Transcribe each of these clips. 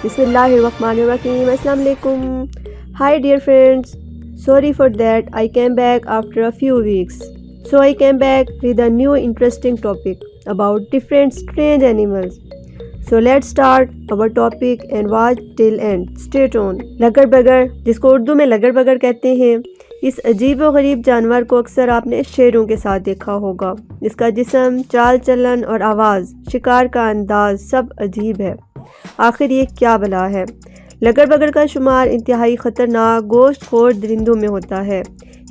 Bismillahirrahmanirrahim. Assalamu alaikum. Hi dear friends. Sorry for that. I came back after a few weeks. So I came back with a new interesting topic about different strange animals. So let's start our topic and watch till end. Stay tuned. लगर बगर, जिसको उर्दू में लगर बगर कहते हैं, इस अजीब व गरीब जानवर को अक्सर आपने शेरों के साथ देखा होगा। इसका जिस्म, चाल चलन और आवाज़, शिकार का अंदाज सब अजीब है। आखिर ये क्या बला है? लगर बगर का शुमार इंतहाई ख़तरनाक गोश्त खोर दरिंदों में होता है।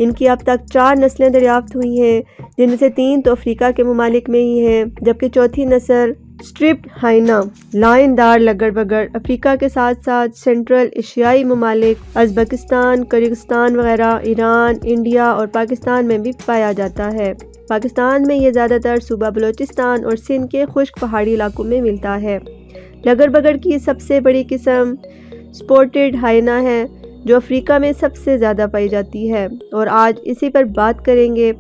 इनकी अब तक 4 नस्लें दरियाफ्त हुई हैं, जिनमें से 3 तो अफ्रीका के ममालिक में ही हैं, जबकि चौथी नस्ल स्ट्रिप्ड हाइना लाइनदार लगर बगर अफ्रीका के साथ साथ सेंट्रल एशियाई ममालिक उज़्बेकिस्तान, किर्गिस्तान वगैरह, ईरान, इंडिया और पाकिस्तान में भी पाया जाता है। पाकिस्तान में ये ज़्यादातर सूबा बलूचिस्तान और सिंध के खुश्क पहाड़ी इलाकों में मिलता है। लगर बगर की सबसे बड़ी किस्म स्पॉटेड हाइना है, जो अफ्रीका में सबसे ज़्यादा पाई जाती है, और आज इसी पर बात करेंगे।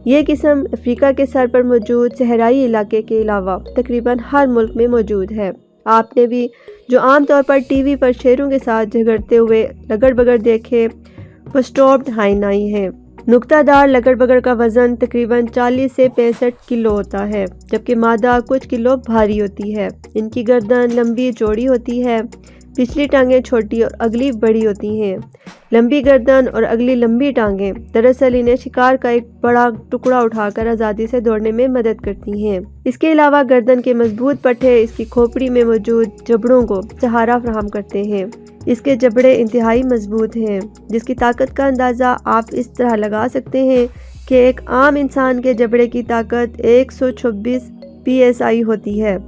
ये किस्म अफ्रीका के सर पर मौजूद सहराई इलाके के अलावा तकरीबन हर मुल्क में मौजूद है। आपने भी जो आम तौर पर टीवी पर शेरों के साथ झगड़ते हुए लगर बगर देखे, वो स्टॉप्ड हाइनाई हैं। नुक्तादार लगर बगर का वज़न तकरीबन 40 से 65 किलो होता है, जबकि मादा कुछ किलो भारी होती है। इनकी गर्दन लंबी चौड़ी होती है, पिछली टांगें छोटी और अगली बड़ी होती हैं। लंबी गर्दन और अगली लंबी टांगें दरअसल इन्हें शिकार का एक बड़ा टुकड़ा उठाकर आज़ादी से दौड़ने में मदद करती हैं। इसके अलावा गर्दन के मजबूत पट्टे इसकी खोपड़ी में मौजूद जबड़ों को सहारा फराहम करते हैं। इसके जबड़े इंतहाई मजबूत हैं, जिसकी ताकत का अंदाज़ा आप इस तरह लगा सकते हैं कि एक आम इंसान के जबड़े की ताकत 126 PSI होती है।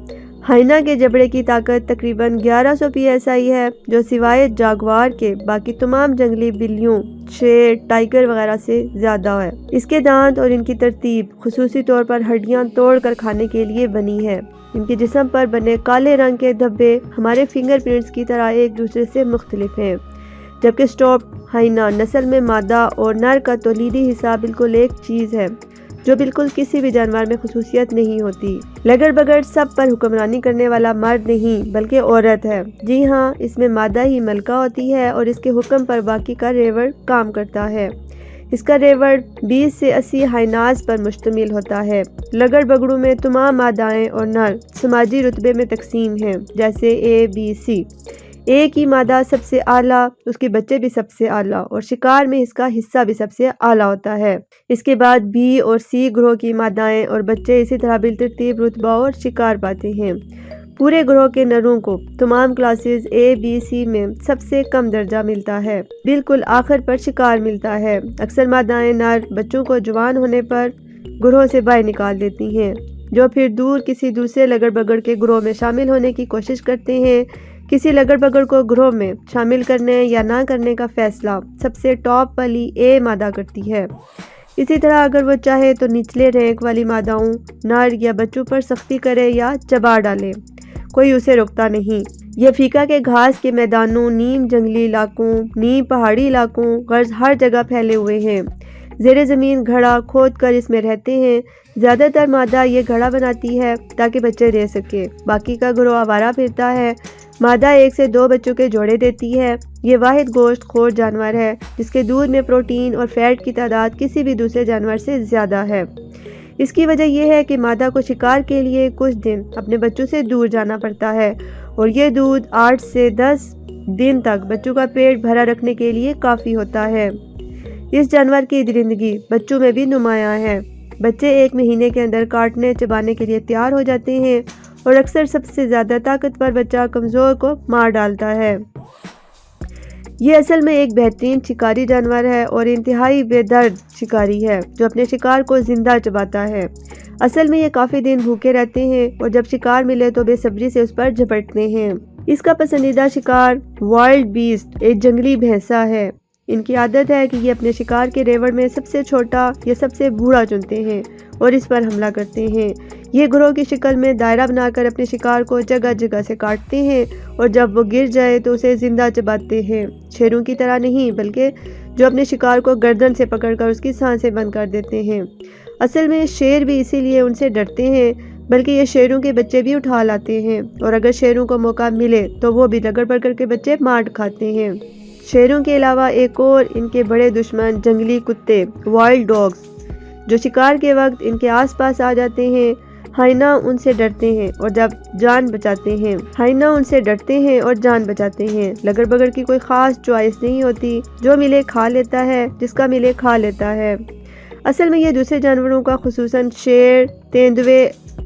हाइना के जबड़े की ताकत तकरीबन 1100 PSI है, जो सिवाय जागवार के बाकी तमाम जंगली बिल्लियों, शेर, टाइगर वगैरह से ज़्यादा है। इसके दांत और इनकी तरतीब खुसूसी तौर पर हड्डियां तोड़कर खाने के लिए बनी है। इनके जिस्म पर बने काले रंग के धब्बे हमारे फिंगरप्रिंट्स की तरह एक दूसरे से मुख्तलिफ हैं, जबकि स्टॉप्ड हाइना नस्ल में मादा और नर का तौलीदी हिस्सा बिल्कुल एक चीज़ है, जो बिल्कुल किसी भी जानवर में खुसूसियत नहीं होती। लगर बगर सब पर हुक्मरानी करने वाला मर्द नहीं बल्कि औरत है। जी हाँ, इसमें मादा ही मलका होती है और इसके हुक्म पर बाकी का रेवड़ काम करता है। इसका रेवड़ 20 से 80 हाइनास पर मुश्तमिल होता है। लगर बगड़ों में तमाम मादाएं और नर समाजी रुतबे में तकसीम हैं, जैसे A, B, C। एक ही मादा सबसे आला, उसके बच्चे भी सबसे आला और शिकार में इसका हिस्सा भी सबसे आला होता है। इसके बाद B और C ग्रोह की मादाएं और बच्चे इसी तरह बिलतरतीब रुतबा और शिकार पाते हैं। पूरे ग्रोह के नरों को तमाम क्लासेस A, B, C में सबसे कम दर्जा मिलता है। बिल्कुल आखिर पर शिकार मिलता है। अक्सर मादाएं नर बच्चों को जवान होने पर ग्रोह से बाहर निकाल देती हैं, जो फिर दूर किसी दूसरे लगर बगर के ग्रोह में शामिल होने की कोशिश करते हैं। किसी लगर बगर को ग्रोह में शामिल करने या ना करने का फैसला सबसे टॉप वाली A मादा करती है। इसी तरह अगर वो चाहे तो निचले रैंक वाली मादाओं, नर या बच्चों पर सख्ती करे या चबा डाले, कोई उसे रोकता नहीं। ये अफ्रीका के घास के मैदानों, नीम जंगली इलाकों, नीम पहाड़ी इलाकों, गर्ज हर जगह फैले हुए हैं। ज़ेरे ज़मीन घड़ा खोद कर इसमें रहते हैं। ज़्यादातर मादा ये घड़ा बनाती है ताकि बच्चे दे सके। बाकी का ग्रोह आवारा फिरता है। मादा 1 से 2 बच्चों के जोड़े देती है। ये वाहिद गोश्त खोर जानवर है, जिसके दूध में प्रोटीन और फैट की तादाद किसी भी दूसरे जानवर से ज़्यादा है। इसकी वजह यह है कि मादा को शिकार के लिए कुछ दिन अपने बच्चों से दूर जाना पड़ता है, और ये दूध 8 से 10 दिन तक बच्चों का पेट भरा रखने के लिए काफ़ी होता है। इस जानवर की दरिंदगी बच्चों में भी नुमायां है। बच्चे 1 महीने के अंदर काटने चबाने के लिए तैयार हो जाते हैं, और अक्सर सबसे ज़्यादा ताकतवर बच्चा कमज़ोर को मार डालता है। ये असल में एक बेहतरीन शिकारी जानवर है और इंतहाई बेदर्द शिकारी है, जो अपने शिकार को जिंदा चबाता है। असल में ये काफ़ी दिन भूखे रहते हैं और जब शिकार मिले तो बेसब्री से उस पर झपटते हैं। इसका पसंदीदा शिकार वाइल्ड बीस्ट, एक जंगली भैंसा है। इनकी आदत है कि ये अपने शिकार के रेवड़ में सबसे छोटा या सबसे बूढ़ा चुनते हैं और इस पर हमला करते हैं। ये ग्रोह की शक्ल में दायरा बनाकर अपने शिकार को जगह जगह से काटते हैं, और जब वो गिर जाए तो उसे जिंदा चबाते हैं। शेरों की तरह नहीं, बल्कि जो अपने शिकार को गर्दन से पकड़कर उसकी सांसें बंद कर देते हैं। असल में शेर भी इसीलिए उनसे डरते हैं। بلکہ یہ شیروں کے بچے بھی اٹھا لاتے ہیں، اور اگر شیروں کو موقع ملے تو وہ بھی رگڑ پکڑ کے بچے مار کھاتے ہیں۔ شیروں کے علاوہ ایک اور ان کے بڑے دشمن جنگلی کتے، وائلڈ ڈاگز، جو شکار کے وقت ان کے آس پاس آ جاتے ہیں۔ ہائینا ان سے ڈرتے ہیں اور جان بچاتے ہیں۔ لگڑ بگڑ کی کوئی خاص چوائس نہیں ہوتی، جو ملے کھا لیتا ہے، جس کا ملے کھا لیتا ہے۔ اصل میں یہ دوسرے جانوروں کا، خصوصاً شیر، تیندوے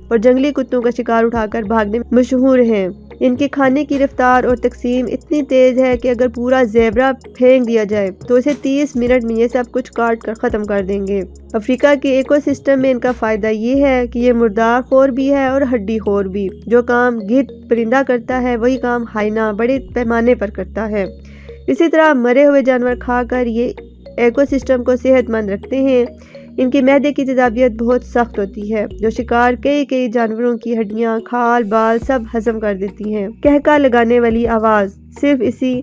اور جنگلی کتوں کا شکار اٹھا کر بھاگنے میں مشہور ہیں۔ ان کے کھانے کی رفتار اور تقسیم اتنی تیز ہے کہ اگر پورا زیبرا پھینک دیا جائے تو اسے 30 منٹ میں یہ سب کچھ کاٹ کر ختم کر دیں گے۔ افریقہ کے ایکو سسٹم میں ان کا فائدہ یہ ہے کہ یہ مردار خور بھی ہے اور ہڈی خور بھی۔ جو کام گدھ پرندہ کرتا ہے وہی کام ہائینا بڑے پیمانے پر کرتا ہے۔ اسی طرح مرے ہوئے جانور کھا کر یہ ایکو سسٹم کو صحت مند رکھتے ہیں۔ ان کے معدے کی تیزابیت بہت سخت ہوتی ہے، جو شکار کئی جانوروں کی ہڈیاں، کھال، بال سب ہضم کر دیتی ہیں۔ کہکا لگانے والی آواز صرف اسی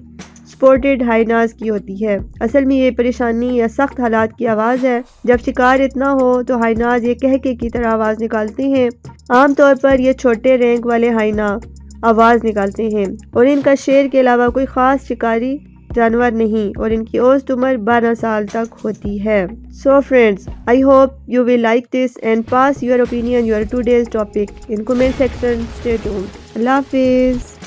سپورٹڈ ہائیناز کی ہوتی ہے۔ اصل میں یہ پریشانی یا سخت حالات کی آواز ہے۔ جب شکار اتنا ہو تو ہائیناز یہ کہکے کی طرح آواز نکالتے ہیں۔ عام طور پر یہ چھوٹے رینک والے ہائینا آواز نکالتے ہیں، اور ان کا شیر کے علاوہ کوئی خاص شکاری جانور نہیں، اور ان کی اوسط عمر 12 سال تک ہوتی ہے۔ So friends, I hope you will like this and pass your opinion your today's topic in comment section. Stay tuned. اللہ حافظ.